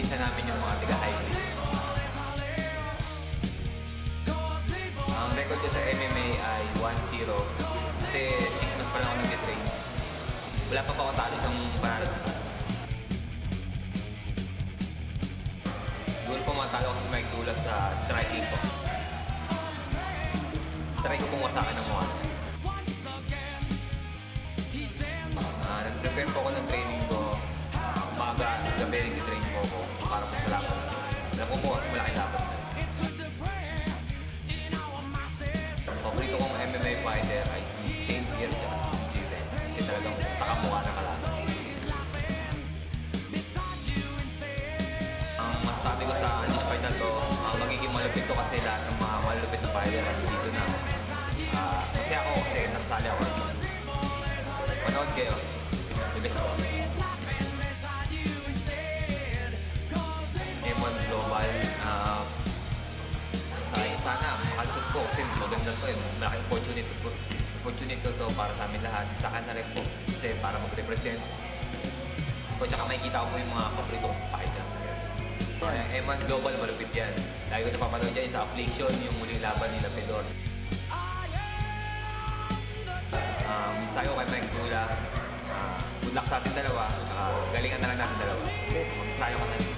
pinsan namin yung mga tiga-hybrid. Ang record ko sa MMA ay 1-0 kasi 6 months pa lang ako nag-train. Wala pa ako talo sa panalo sa talo. Siguro po matalo ko si Mike Dula sa striking ko. Try ko pong wasakin ng mukha. Nag-prepare po ako ng training ko. Umaga, gabi nag-train po ako para po sa laban. Alam ko po kasi malaki laban. Paborito kong MMA fighter ay si Saint Pierre at si BJ Penn kasi talagang sa kamukha na kalaban. Ang masasabi ko sa Unleashed fight na to, magiging malupit to kasi lahat ng mga malupit na fighter ay dito na. Masaya ako kasi nakasali ako. Manood kayo. The best one. M1 Global. Sana makalusot po kasi maganda to eh. Malaking opportunity to para sa amin lahat. Sa akin na rin po kasi para mag-represent. So, tsaka makikita ko po yung mga paborito kong fighter. So, yung M1 Global, malupit yan. Lagi ko napapanood dyan sa Affliction, yung muling laban nila Fedor. Sayo kay Mike Dula. Good luck sa ating dalawa. Galingan na lang natin dalawa. Magsasayo ka na rin.